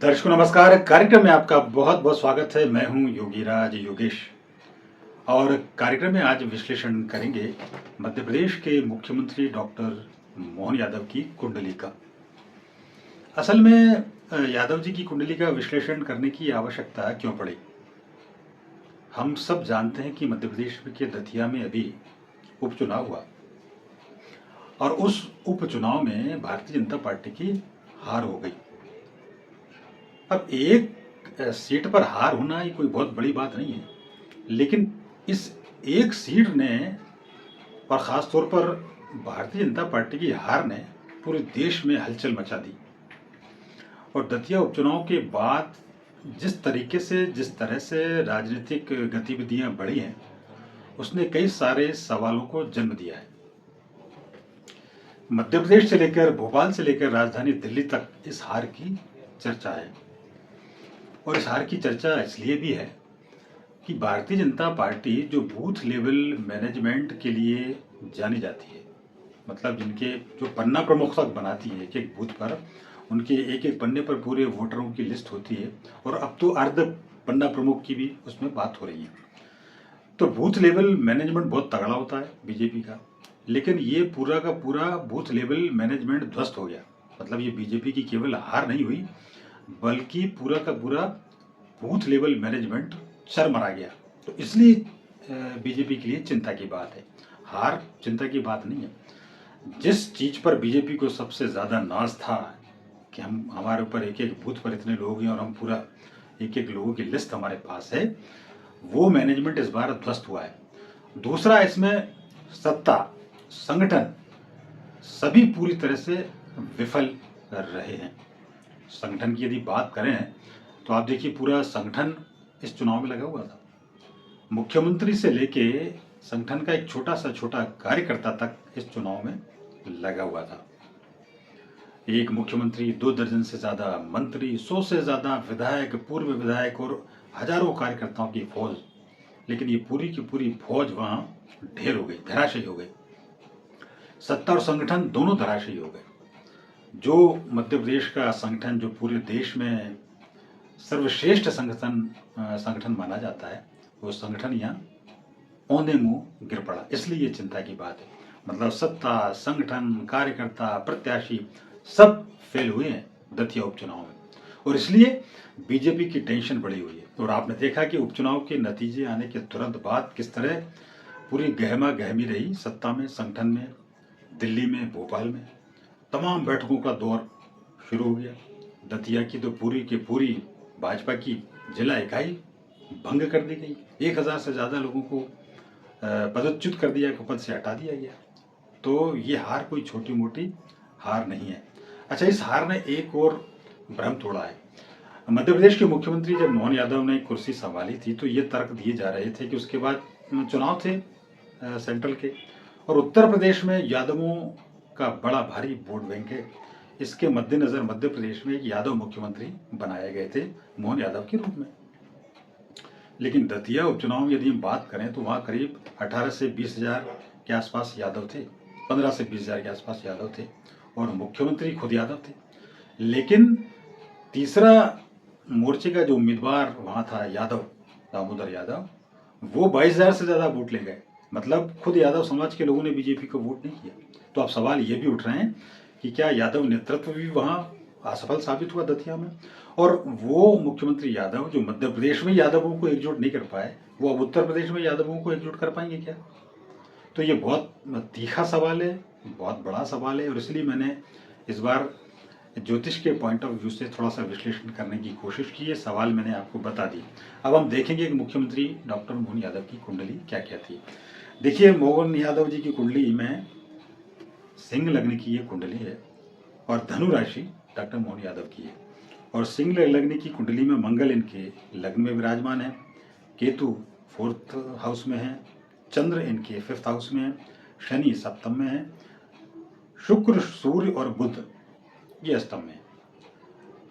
दर्शकों नमस्कार। कार्यक्रम में आपका बहुत बहुत स्वागत है। मैं हूं योगीराज योगेश और कार्यक्रम में आज विश्लेषण करेंगे मध्य प्रदेश के मुख्यमंत्री डॉक्टर मोहन यादव की कुंडली का। असल में यादव जी की कुंडली का विश्लेषण करने की आवश्यकता क्यों पड़ी? हम सब जानते हैं कि मध्य प्रदेश के दतिया में अभी उपचुनाव हुआ और उस उपचुनाव में भारतीय जनता पार्टी की हार हो गई। अब एक सीट पर हार होना ही कोई बहुत बड़ी बात नहीं है, लेकिन इस एक सीट ने और ख़ास तौर पर भारतीय जनता पार्टी की हार ने पूरे देश में हलचल मचा दी। और दतिया उपचुनाव के बाद जिस तरह से राजनीतिक गतिविधियां बढ़ी हैं, उसने कई सारे सवालों को जन्म दिया है। मध्य प्रदेश से लेकर भोपाल से लेकर राजधानी दिल्ली तक इस हार की चर्चा है। और इस हार की चर्चा इसलिए भी है कि भारतीय जनता पार्टी जो बूथ लेवल मैनेजमेंट के लिए जानी जाती है, मतलब जिनके जो पन्ना प्रमुख तक बनाती है एक एक बूथ पर, उनके एक एक पन्ने पर पूरे वोटरों की लिस्ट होती है और अब तो अर्ध पन्ना प्रमुख की भी उसमें बात हो रही है। तो बूथ लेवल मैनेजमेंट बहुत तगड़ा होता है बीजेपी का, लेकिन ये पूरा का पूरा बूथ लेवल मैनेजमेंट ध्वस्त हो गया। मतलब ये बीजेपी की केवल हार नहीं हुई, बल्कि पूरा का पूरा बूथ लेवल मैनेजमेंट चरमरा गया। तो इसलिए बीजेपी के लिए चिंता की बात है, हार चिंता की बात नहीं है। जिस चीज पर बीजेपी को सबसे ज्यादा नाज था कि हम हमारे ऊपर एक एक बूथ पर इतने लोग हैं और हम पूरा एक एक लोगों की लिस्ट हमारे पास है, वो मैनेजमेंट इस बार ध्वस्त हुआ है। दूसरा, इसमें सत्ता संगठन सभी पूरी तरह से विफल रहे हैं। संगठन की यदि बात करें तो आप देखिए पूरा संगठन इस चुनाव में लगा हुआ था। मुख्यमंत्री से लेके संगठन का एक छोटा कार्यकर्ता तक इस चुनाव में लगा हुआ था। एक मुख्यमंत्री, 2 दर्जन से ज्यादा मंत्री, 100 से ज्यादा विधायक, पूर्व विधायक और हजारों कार्यकर्ताओं की फौज। लेकिन ये पूरी की पूरी फौज वहां ढेर हो गई, धराशायी हो गई। सत्ता और संगठन दोनों धराशायी हो गए। जो मध्य प्रदेश का संगठन जो पूरे देश में सर्वश्रेष्ठ संगठन माना जाता है, वो संगठन यहाँ औंधे मुंह गिर पड़ा। इसलिए ये चिंता की बात है। मतलब सत्ता, संगठन, कार्यकर्ता, प्रत्याशी सब फेल हुए हैं दतिया उपचुनाव में, और इसलिए बीजेपी की टेंशन बढ़ी हुई है। और आपने देखा कि उपचुनाव के नतीजे आने के तुरंत बाद किस तरह पूरी गहमा गहमी रही सत्ता में, संगठन में, दिल्ली में, भोपाल में। तमाम बैठकों का दौर शुरू हो गया। दतिया की तो पूरी की पूरी भाजपा की जिला इकाई भंग कर दी गई। 1000 से ज्यादा लोगों को पदच्युत कर दिया, पद से हटा दिया गया। तो ये हार कोई छोटी मोटी हार नहीं है। अच्छा, इस हार ने एक और भ्रम तोड़ा है। मध्य प्रदेश के मुख्यमंत्री जब मोहन यादव ने कुर्सी संभाली थी तो ये तर्क दिए जा रहे थे कि उसके बाद चुनाव थे सेंट्रल के, और उत्तर प्रदेश में यादवों का बड़ा भारी वोट बैंक है। इसके मद्देनजर मध्य प्रदेश में एक यादव मुख्यमंत्री बनाए गए थे मोहन यादव के रूप में। लेकिन दतिया उपचुनाव में यदि हम बात करें तो वहां करीब 18 से 20 हजार के आसपास यादव थे, 15 से 20 हजार के आसपास यादव थे, और मुख्यमंत्री खुद यादव थे। लेकिन तीसरा मोर्चे का जो उम्मीदवार वहां था यादव, दामोदर यादव, वो 22,000 से ज्यादा वोट ले गए। मतलब खुद यादव समाज के लोगों ने बीजेपी को वोट नहीं किया। तो अब सवाल ये भी उठ रहे हैं कि क्या यादव नेतृत्व भी वहां असफल साबित हुआ दतिया में, और वो मुख्यमंत्री यादव जो मध्य प्रदेश में यादवों को एकजुट नहीं कर पाए, वो अब उत्तर प्रदेश में यादवों को एकजुट कर पाएंगे क्या? तो ये बहुत तीखा सवाल है, बहुत बड़ा सवाल है, और इसलिए मैंने इस बार ज्योतिष के पॉइंट ऑफ व्यू से थोड़ा सा विश्लेषण करने की कोशिश की है। सवाल मैंने आपको बता दी। अब हम देखेंगे कि मुख्यमंत्री डॉक्टर मोहन यादव की कुंडली क्या क्या थी। देखिए, मोहन यादव जी की कुंडली में सिंह लग्न की ये कुंडली है और धनु राशि डॉक्टर मोहन यादव की है। और सिंह लग्न की कुंडली में मंगल इनके लग्न में विराजमान है, केतु 4th हाउस में है, चंद्र इनके 5th हाउस में है, शनि सप्तम में है, शुक्र, सूर्य और बुध ये अष्टम में,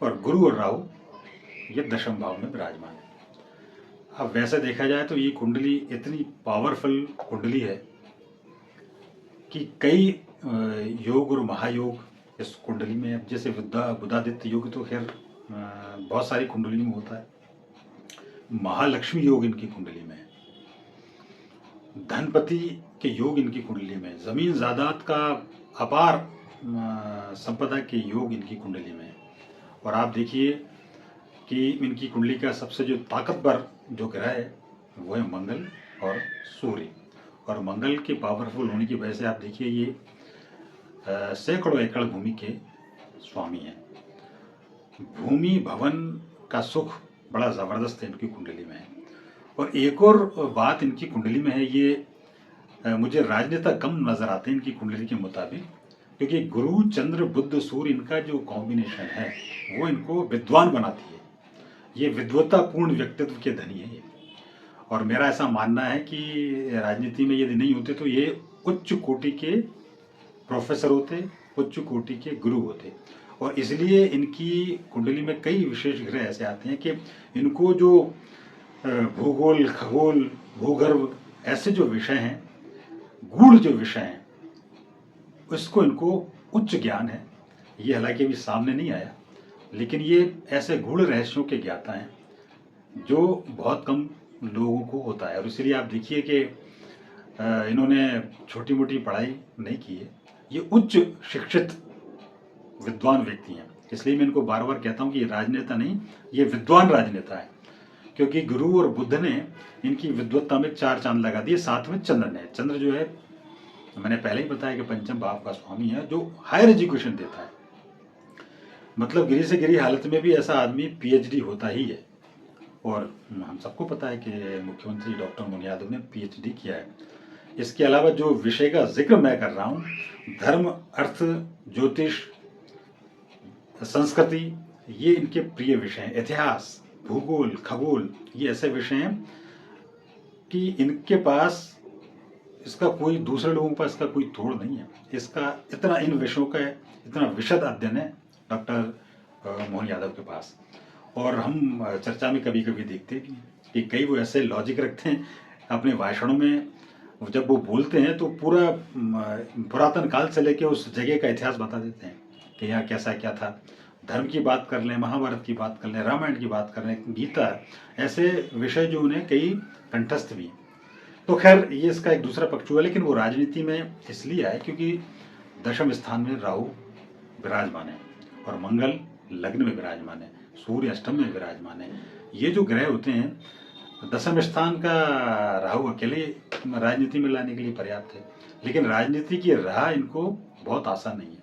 और गुरु और राहु ये दशम भाव में विराजमान है। अब वैसे देखा जाए तो ये कुंडली इतनी पावरफुल कुंडली है कि कई योग और महायोग इस कुंडली में। अब जैसे बुधादित्य योग तो खैर बहुत सारी कुंडली में होता है। महालक्ष्मी योग इनकी कुंडली में है, धनपति के योग इनकी कुंडली में, जमीन जायदाद का अपार संपदा के योग इनकी कुंडली में है। और आप देखिए कि इनकी कुंडली का सबसे जो ताकतवर जो ग्रह है वो है मंगल और सूर्य। और मंगल के पावरफुल होने की वजह से आप देखिए ये सैकड़ों एकड़ भूमि के स्वामी हैं। भूमि भवन का सुख बड़ा ज़बरदस्त इनकी कुंडली में है। और एक और बात इनकी कुंडली में है, ये मुझे राजनेता कम नज़र आते हैं इनकी कुंडली के मुताबिक, क्योंकि गुरु चंद्र बुध सूर्य इनका जो कॉम्बिनेशन है वो इनको विद्वान बनाती है। ये विद्वतापूर्ण व्यक्तित्व के धनी है ये। और मेरा ऐसा मानना है कि राजनीति में यदि नहीं होते तो ये उच्च कोटि के प्रोफेसर होते, उच्च कोटि के गुरु होते। और इसलिए इनकी कुंडली में कई विशेष ग्रह ऐसे आते हैं कि इनको जो भूगोल, खगोल, भूगर्भ ऐसे जो विषय हैं, गूढ़ जो विषय हैं, उसको इनको उच्च ज्ञान है। ये हालांकि अभी सामने नहीं आया, लेकिन ये ऐसे गूढ़ रहस्यों के ज्ञाता हैं जो बहुत कम लोगों को होता है। और इसलिए आप देखिए कि इन्होंने छोटी मोटी पढ़ाई नहीं की है, ये उच्च शिक्षित विद्वान व्यक्ति हैं। इसलिए मैं इनको बार बार कहता हूँ कि ये राजनेता नहीं, ये विद्वान राजनेता है, क्योंकि गुरु और बुध ने इनकी विद्वत्ता में 4 चांद लगा दिए। साथ में चंद्र ने, चंद्र जो है मैंने पहले ही बताया कि पंचम भाव का स्वामी है, जो हायर एजुकेशन देता है। मतलब गिरी से गिरी हालत में भी ऐसा आदमी पीएचडी होता ही है। और हम सबको पता है कि मुख्यमंत्री डॉक्टर मोहन यादव ने पीएचडी किया है। इसके अलावा जो विषय का जिक्र मैं कर रहा हूँ, धर्म, अर्थ, ज्योतिष, संस्कृति, ये इनके प्रिय विषय हैं। इतिहास, भूगोल, खगोल, ये ऐसे विषय हैं कि इनके पास इसका कोई, दूसरे लोगों के पास इसका कोई तोड़ नहीं है। इसका इतना, इन विषयों का इतना विशद अध्ययन है डॉक्टर मोहन यादव के पास। और हम चर्चा में कभी कभी देखते भी हैं कि कई वो ऐसे लॉजिक रखते हैं अपने भाषणों में, जब वो बोलते हैं तो पूरा पुरातन काल से लेके उस जगह का इतिहास बता देते हैं कि यहाँ कैसा क्या था। धर्म की बात कर लें, महाभारत की बात कर लें, रामायण की बात कर लें, गीता, ऐसे विषय जो उन्हें कई कंठस्थ भी। तो खैर ये इसका एक दूसरा पक्ष हुआ। लेकिन वो राजनीति में इसलिए आए क्योंकि दशम स्थान में राहु विराजमान है और मंगल लग्न में विराजमान है, सूर्य अष्टम में विराजमान है। ये जो ग्रह होते हैं, दशम स्थान का राहु अकेले राजनीति में लाने के लिए पर्याप्त है, लेकिन राजनीति की राह इनको बहुत आसान नहीं है।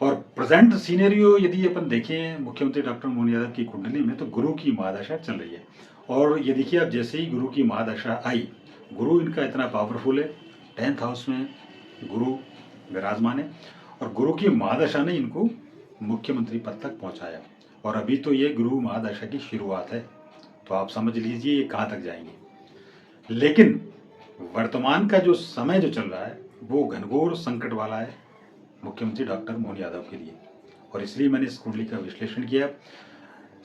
और प्रेजेंट सीनेरियो यदि अपन देखें मुख्यमंत्री डॉक्टर मोहन यादव की कुंडली में, तो गुरु की महादशा चल रही है। और ये देखिए आप, जैसे ही गुरु की महादशा आई, गुरु इनका इतना पावरफुल है, 10th हाउस में गुरु विराजमान है, और गुरु की महादशा ने इनको मुख्यमंत्री पद तक पहुंचाया। और अभी तो ये गुरु महादशा की शुरुआत है, तो आप समझ लीजिए ये कहाँ तक जाएंगे। लेकिन वर्तमान का जो समय जो चल रहा है वो घनघोर संकट वाला है मुख्यमंत्री डॉक्टर मोहन यादव के लिए। और इसलिए मैंने इस कुंडली का विश्लेषण किया।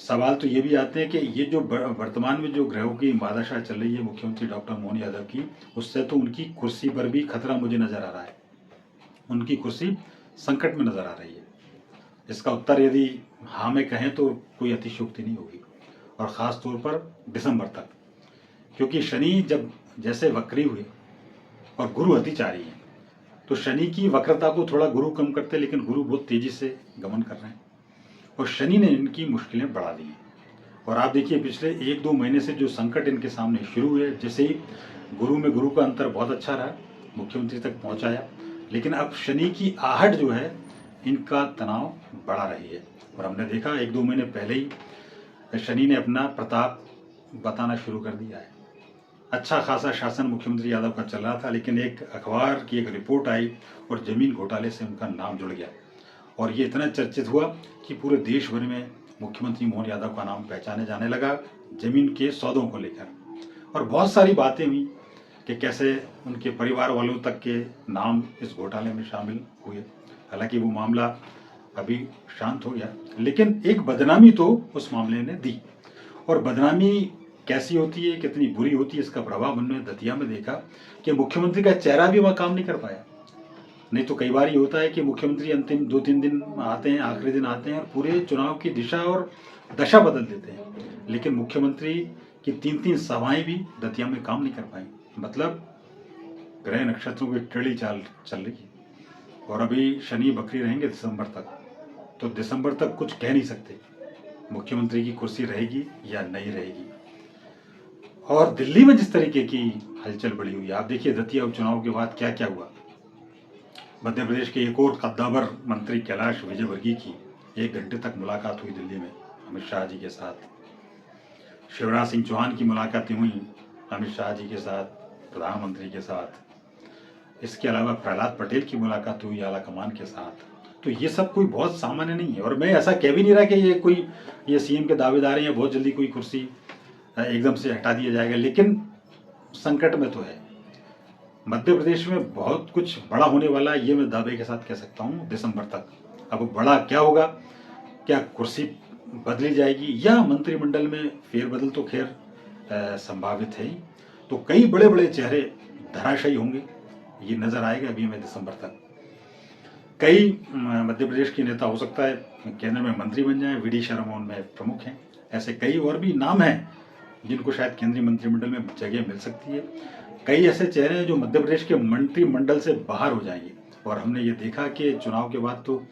सवाल तो ये भी आते हैं कि ये जो वर्तमान में जो ग्रहों की महादशा चल रही है मुख्यमंत्री डॉक्टर मोहन यादव की, उससे तो उनकी कुर्सी पर भी खतरा मुझे नजर आ रहा है, उनकी कुर्सी संकट में नजर आ रही है। इसका उत्तर यदि हाँ में कहें तो कोई अतिशयोक्ति नहीं होगी, और ख़ास तौर पर दिसंबर तक, क्योंकि शनि जब जैसे वक्री हुए और गुरु अतिचारी है, तो शनि की वक्रता को थोड़ा गुरु कम करते हैं, लेकिन गुरु बहुत तेजी से गमन कर रहे हैं और शनि ने इनकी मुश्किलें बढ़ा दी हैं। और आप देखिए पिछले 1-2 महीने से जो संकट इनके सामने शुरू हुए, जैसे ही गुरु में गुरु का अंतर बहुत अच्छा रहा, मुख्यमंत्री तक पहुंचाया, लेकिन अब शनि की आहट जो है, इनका तनाव बढ़ा रही है। और हमने देखा 1-2 महीने पहले ही शनि ने अपना प्रताप बताना शुरू कर दिया है। अच्छा खासा शासन मुख्यमंत्री यादव का चल रहा था, लेकिन एक अखबार की एक रिपोर्ट आई और जमीन घोटाले से उनका नाम जुड़ गया, और ये इतना चर्चित हुआ कि पूरे देश भर में मुख्यमंत्री मोहन यादव का नाम पहचाने जाने लगा जमीन के सौदों को लेकर। और बहुत सारी बातें हुई कि कैसे उनके परिवार वालों तक के नाम इस घोटाले में शामिल हुए। हालांकि वो मामला अभी शांत हो गया, लेकिन एक बदनामी तो उस मामले ने दी। और बदनामी कैसी होती है, कितनी बुरी होती है, इसका प्रभाव हमने दतिया में देखा कि मुख्यमंत्री का चेहरा भी वहाँ काम नहीं कर पाया। नहीं तो कई बार ये होता है कि मुख्यमंत्री अंतिम 2-3 दिन आते हैं, आखिरी दिन आते हैं और पूरे चुनाव की दिशा और दशा बदल देते हैं। लेकिन मुख्यमंत्री की 3-3 सभाएं भी दतिया में काम नहीं कर पाई। मतलब ग्रह नक्षत्रों की टेढ़ी चाल चल रही है और अभी शनि बकरी रहेंगे दिसंबर तक, तो दिसंबर तक कुछ कह नहीं सकते मुख्यमंत्री की कुर्सी रहेगी या नहीं रहेगी। और दिल्ली में जिस तरीके की हलचल बढ़ी हुई है, आप देखिए दतिया उपचुनाव के बाद क्या क्या हुआ। मध्य प्रदेश के एक और कद्दावर मंत्री कैलाश विजयवर्गीय की 1 घंटे तक मुलाकात हुई दिल्ली में अमित शाह जी के साथ। शिवराज सिंह चौहान की मुलाकातें हुई अमित शाह जी के साथ, प्रधानमंत्री के साथ। इसके अलावा प्रहलाद पटेल की मुलाकात हुई आला कमान के साथ। तो ये सब कोई बहुत सामान्य नहीं है और मैं ऐसा कह भी नहीं रहा कि ये सीएम के दावेदार हैं या बहुत जल्दी कोई कुर्सी एकदम से हटा दिया जाएगा, लेकिन संकट में तो है। मध्य प्रदेश में बहुत कुछ बड़ा होने वाला है, ये मैं दावे के साथ कह सकता हूँ दिसंबर तक। अब बड़ा क्या होगा, क्या कुर्सी बदली जाएगी या मंत्रिमंडल में फेरबदल तो खैर संभावित है ही, तो कई बड़े बड़े चेहरे धराशायी होंगे, ये नजर आएगा अभी हमें दिसंबर तक। कई मध्य प्रदेश के नेता हो सकता है केंद्र में मंत्री बन जाएं, वी डी शर्मा उनमें प्रमुख हैं। ऐसे कई और भी नाम हैं जिनको शायद केंद्रीय मंत्रिमंडल में जगह मिल सकती है। कई ऐसे चेहरे हैं जो मध्य प्रदेश के मंत्रिमंडल से बाहर हो जाएंगे और हमने ये देखा कि चुनाव के बाद तो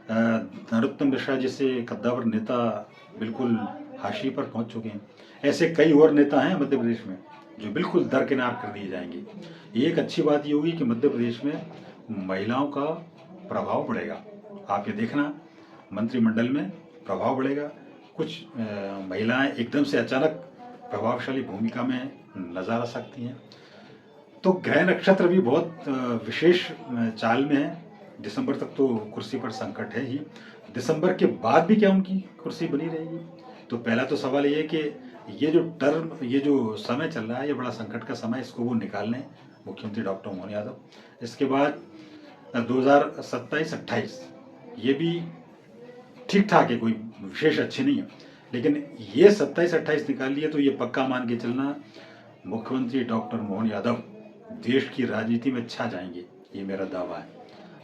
नरोत्तम मिश्रा जैसे कद्दावर नेता बिल्कुल हाशिए पर पहुंच चुके हैं। ऐसे कई और नेता हैं मध्य प्रदेश में जो बिल्कुल दरकिनार कर दिए जाएंगे। एक अच्छी बात ये होगी कि मध्य प्रदेश में महिलाओं का प्रभाव बढ़ेगा। आप ये देखना मंत्रिमंडल में प्रभाव बढ़ेगा, कुछ महिलाएं एकदम से अचानक प्रभावशाली भूमिका में नजर आ सकती हैं। तो ग्रह नक्षत्र भी बहुत विशेष चाल में है। दिसंबर तक तो कुर्सी पर संकट है ही, दिसंबर के बाद भी क्या उनकी कुर्सी बनी रहेगी? तो पहला तो सवाल ये है कि ये जो समय चल रहा है, ये बड़ा संकट का समय, इसको वो निकाल लें मुख्यमंत्री डॉक्टर मोहन यादव। इसके बाद 2027-28 ये भी ठीक ठाक है, कोई विशेष अच्छे नहीं है, लेकिन ये 27-28 निकाल लिए तो ये पक्का मान के चलना मुख्यमंत्री डॉक्टर मोहन यादव देश की राजनीति में छा जाएंगे, ये मेरा दावा है।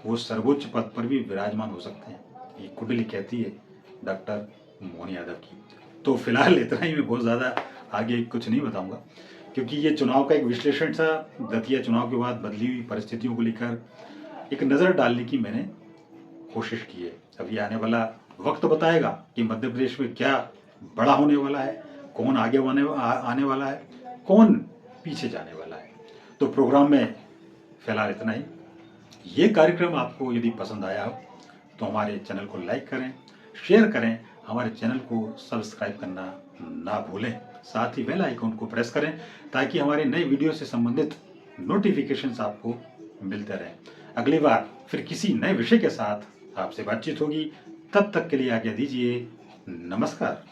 वो सर्वोच्च पद पर भी विराजमान हो सकते हैं, ये कुंडली कहती है डॉक्टर मोहन यादव की। तो फिलहाल इतना ही, मैं बहुत ज़्यादा आगे कुछ नहीं बताऊंगा क्योंकि ये चुनाव का एक विश्लेषण था। दतिया चुनाव के बाद बदली हुई परिस्थितियों को लेकर एक नज़र डालने की मैंने कोशिश की है। अभी आने वाला वक्त बताएगा कि मध्य प्रदेश में क्या बड़ा होने वाला है, कौन आगे आने वाला है, कौन पीछे जाने वाला है। तो प्रोग्राम में फिलहाल इतना ही। ये कार्यक्रम आपको यदि पसंद आया हो तो हमारे चैनल को लाइक करें, शेयर करें, हमारे चैनल को सब्सक्राइब करना ना भूलें। साथ ही बेल आइकन को प्रेस करें ताकि हमारे नए वीडियो से संबंधित नोटिफिकेशंस आपको मिलते रहें। अगली बार फिर किसी नए विषय के साथ आपसे बातचीत होगी। तब तक के लिए आज्ञा दीजिए। नमस्कार।